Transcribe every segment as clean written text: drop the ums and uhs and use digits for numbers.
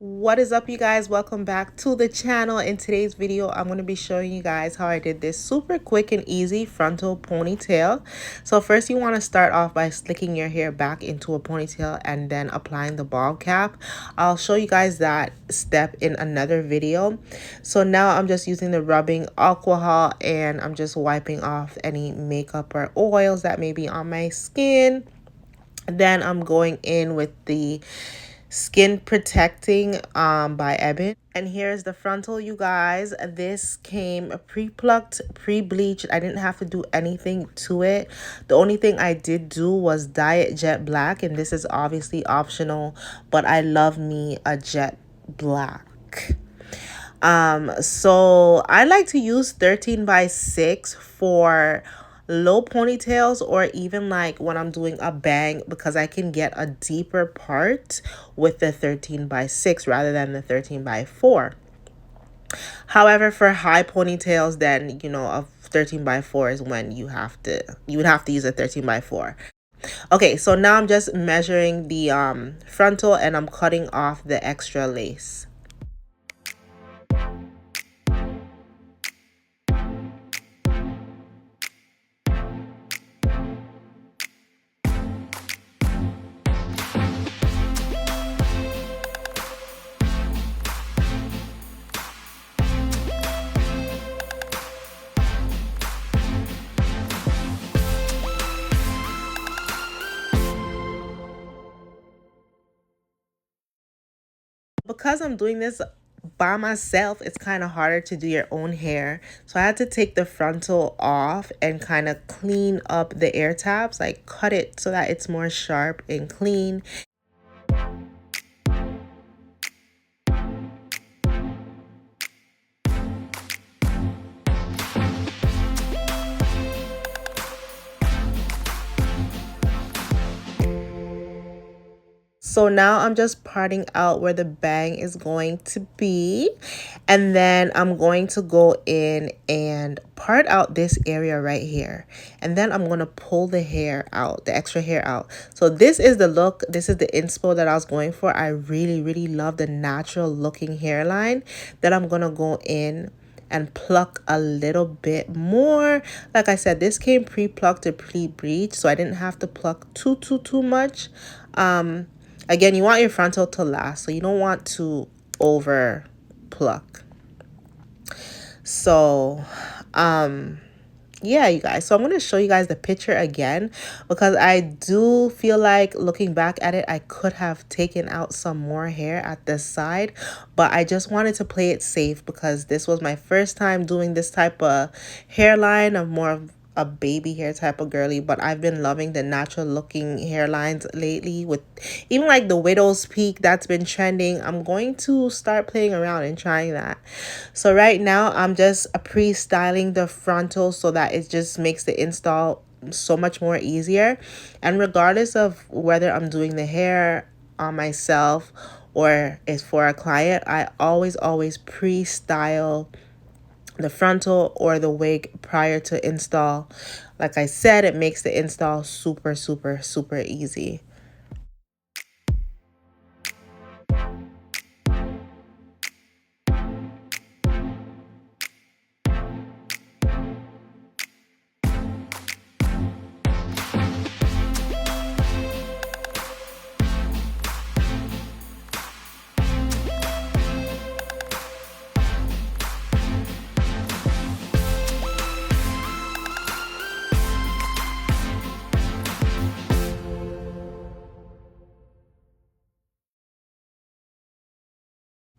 What is up, you guys? Welcome back to the channel. In today's video, I'm going to be showing you guys how I did this super quick and easy frontal ponytail. So first, you want to start off by slicking your hair back into a ponytail and then applying the bob cap. I'll show you guys that step in another video. So now I'm just using the rubbing alcohol and I'm just wiping off any makeup or oils that may be on my skin. Then I'm going in with the Skin Protecting by Ebin. And here's the frontal, you guys. This came pre-plucked, pre-bleached. I didn't have to do anything to it. The only thing I did do was dye it jet black, and this is obviously optional, but I love me a jet black. So I like to use 13 by 6 for low ponytails, or even like when I'm doing a bang, because I can get a deeper part with the 13 by 6 rather than the 13 by 4. However, for high ponytails, then a 13 by 4 is when you would have to use a 13 by 4. Okay, so now I'm just measuring the frontal and I'm cutting off the extra lace. Because I'm doing this by myself, it's kind of harder to do your own hair. So I had to take the frontal off and kind of clean up the air tabs, like cut it so that it's more sharp and clean. So now I'm just parting out where the bang is going to be. And then I'm going to go in and part out this area right here. And then I'm going to pull the hair out, the extra hair out. So this is the look. This is the inspo that I was going for. I really, really love the natural looking hairline. Then I'm going to go in and pluck a little bit more. Like I said, this came pre-plucked to pre-bleached, so I didn't have to pluck too much. Again, you want your frontal to last, so you don't want to over pluck. So yeah, you guys, so I'm going to show you guys the picture again, because I do feel like looking back at it, I could have taken out some more hair at this side, but I just wanted to play it safe because this was my first time doing this type of hairline. Of more of a baby hair type of girly, but I've been loving the natural looking hairlines lately, with even like the widow's peak that's been trending. I'm going to start playing around and trying that. So right now I'm just pre-styling the frontal so that it just makes the install so much more easier. And regardless of whether I'm doing the hair on myself or it's for a client, I always pre-style the frontal or the wig prior to install. Like I said, it makes the install super easy.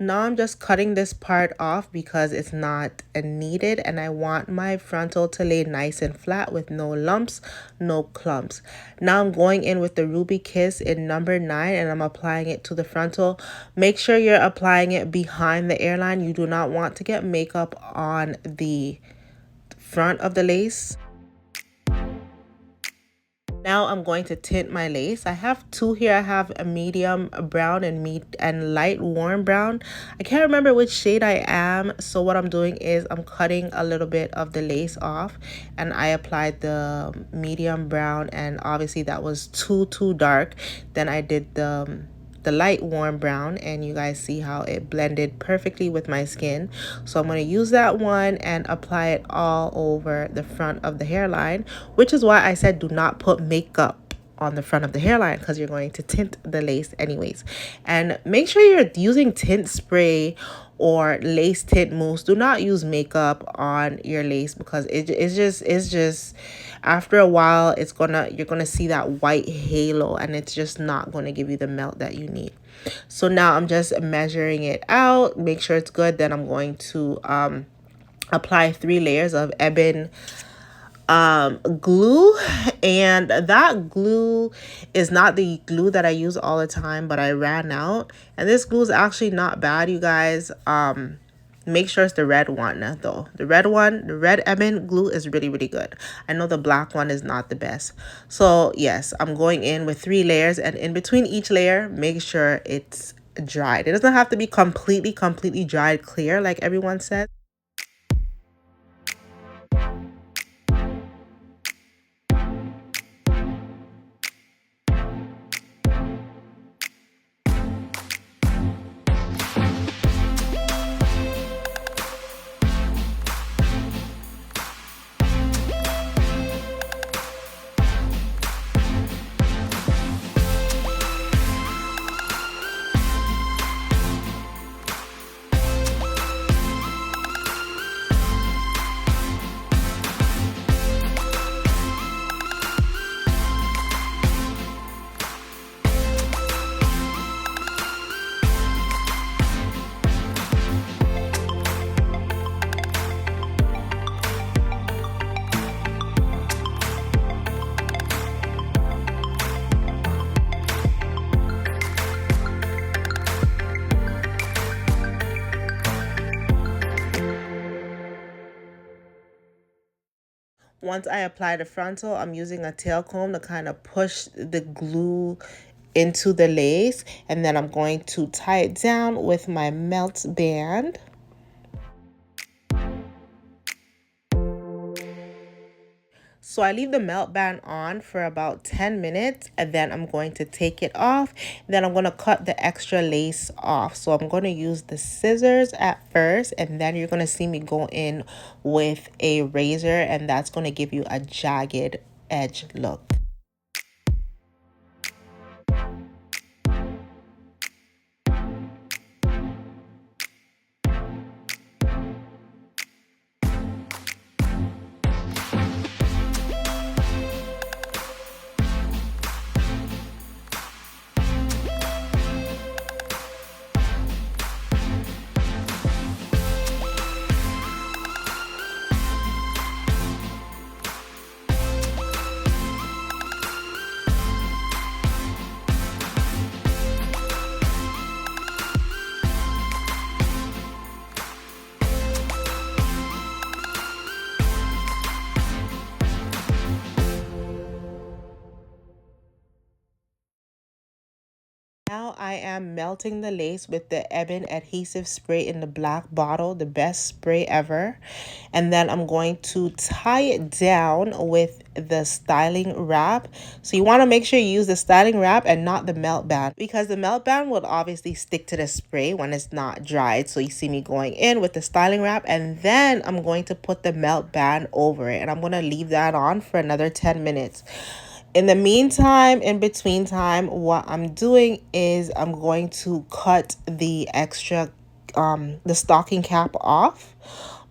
Now I'm just cutting this part off because it's not needed, and I want my frontal to lay nice and flat with no lumps, no clumps. Now I'm going in with the Ruby Kiss in number 9 and I'm applying it to the frontal. Make sure you're applying it behind the hairline. You do not want to get makeup on the front of the lace. Now I'm going to tint my lace. I have two here. I have a medium brown and light warm brown. I can't remember which shade I am. So what I'm doing is I'm cutting a little bit of the lace off, and I applied the medium brown, and obviously that was too dark. Then I did the the light warm brown, and you guys see how it blended perfectly with my skin. So I'm going to use that one and apply it all over the front of the hairline, which is why I said do not put makeup on the front of the hairline, because you're going to tint the lace anyways. And make sure you're using tint spray or lace tint mousse. Do not use makeup on your lace, because it's just after a while you're gonna see that white halo, and it's just not going to give you the melt that you need. So now I'm just measuring it out, make sure it's good. Then I'm going to apply 3 layers of ebony glue, and that glue is not the glue that I use all the time, but I ran out, and this glue is actually not bad, you guys. Make sure it's the red one though. The red ebony glue is really, really good. I know the black one is not the best. So yes, I'm going in with 3 layers, and in between each layer, make sure it's dried. It doesn't have to be completely dried clear like everyone says. Once I apply the frontal, I'm using a tail comb to kind of push the glue into the lace, and then I'm going to tie it down with my melt band. So I leave the melt band on for about 10 minutes, and then I'm going to take it off. Then I'm going to cut the extra lace off. So I'm going to use the scissors at first, and then you're going to see me go in with a razor, and that's going to give you a jagged edge look. Now I am melting the lace with the ebony adhesive spray in the black bottle, the best spray ever. And then I'm going to tie it down with the styling wrap. So you want to make sure you use the styling wrap and not the melt band, because the melt band will obviously stick to the spray when it's not dried. So you see me going in with the styling wrap, and then I'm going to put the melt band over it, and I'm going to leave that on for another 10 minutes. In the meantime, in between time, what I'm doing is I'm going to cut the extra, the stocking cap off.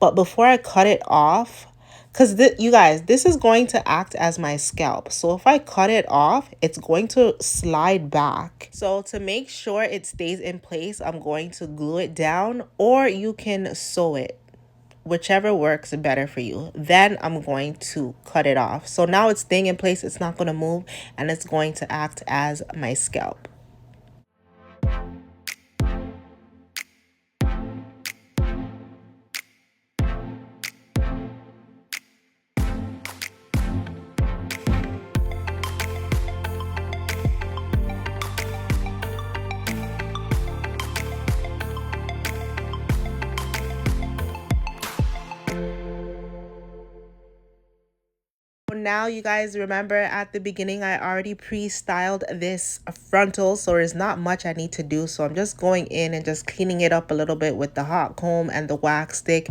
But before I cut it off, because you guys, this is going to act as my scalp. So if I cut it off, it's going to slide back. So to make sure it stays in place, I'm going to glue it down, or you can sew it, whichever works better for you. Then I'm going to cut it off. So now it's staying in place, it's not going to move, and it's going to act as my scalp. now you guys remember at the beginning I already pre-styled this frontal, so there's not much I need to do. So I'm just going in and just cleaning it up a little bit with the hot comb and the wax stick.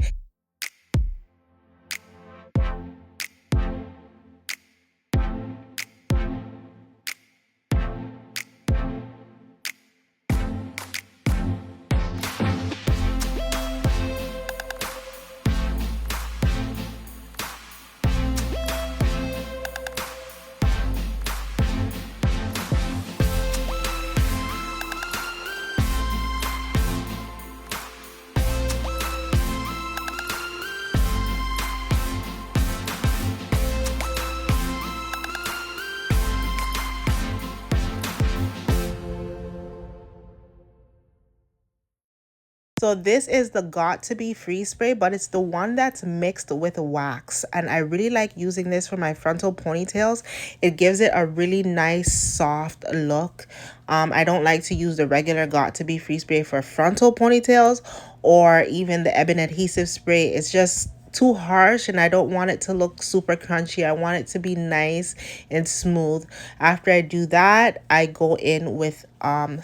So this is the Got to Be Free spray, but it's the one that's mixed with wax. And I really like using this for my frontal ponytails. It gives it a really nice soft look. I don't like to use the regular Got to Be Free spray for frontal ponytails or even the Ebin adhesive spray. It's just too harsh and I don't want it to look super crunchy. I want it to be nice and smooth. After I do that, I go in with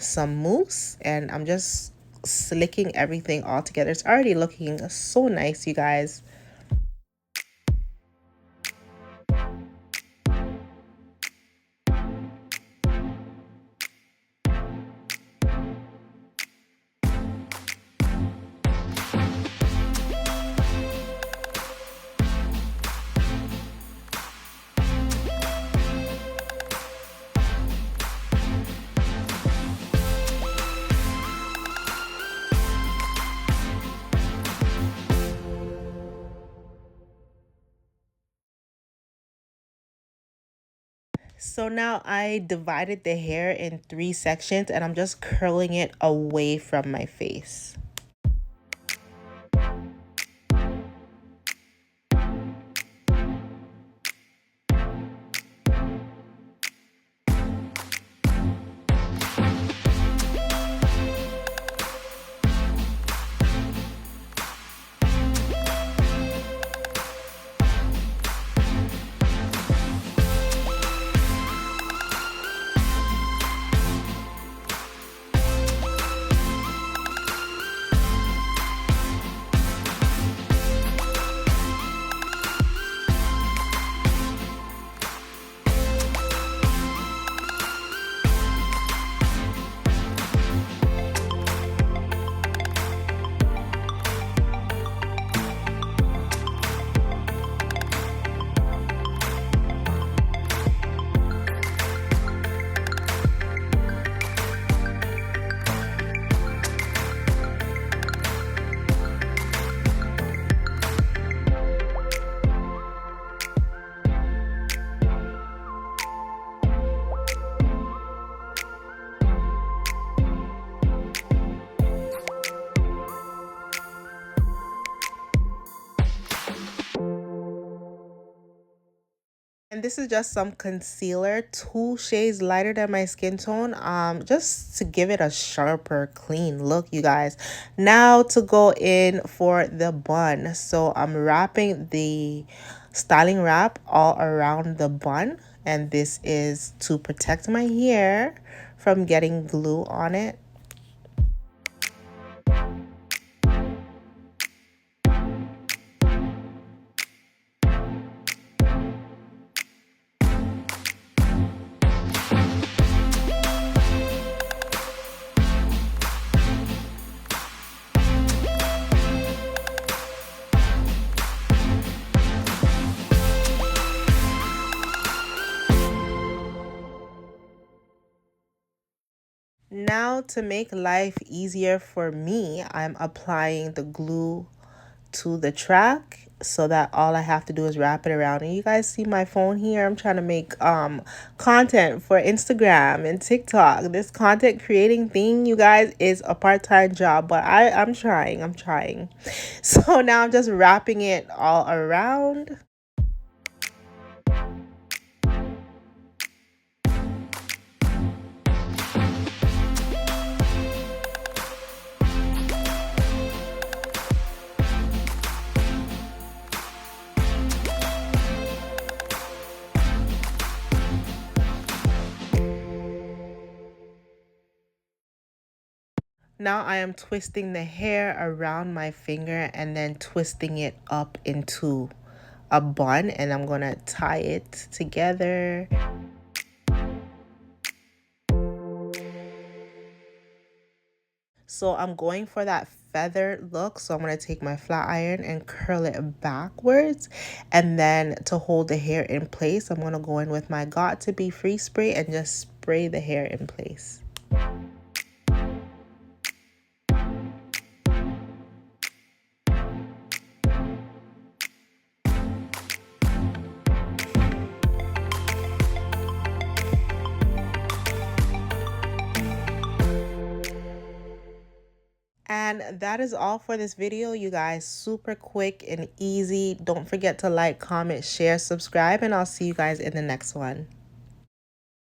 some mousse and I'm just slicking everything all together. It's already looking so nice, you guys. So now I divided the hair in 3 sections and I'm just curling it away from my face. And this is just some concealer, 2 shades lighter than my skin tone, just to give it a sharper, clean look, you guys. Now to go in for the bun. So I'm wrapping the styling wrap all around the bun. And this is to protect my hair from getting glue on it. Now to make life easier for me, I'm applying the glue to the track so that all I have to do is wrap it around. And you guys see my phone here. I'm trying to make content for Instagram and TikTok. This content creating thing, you guys, is a part-time job, but I'm trying. So now I'm just wrapping it all around. Now I am twisting the hair around my finger and then twisting it up into a bun, and I'm gonna tie it together. So I'm going for that feather look. So I'm going to take my flat iron and curl it backwards. And then to hold the hair in place, I'm going to go in with my Got To Be Free spray and just spray the hair in place. And that is all for this video, you guys. Super quick and easy. Don't forget to like, comment, share, subscribe, and I'll see you guys in the next one.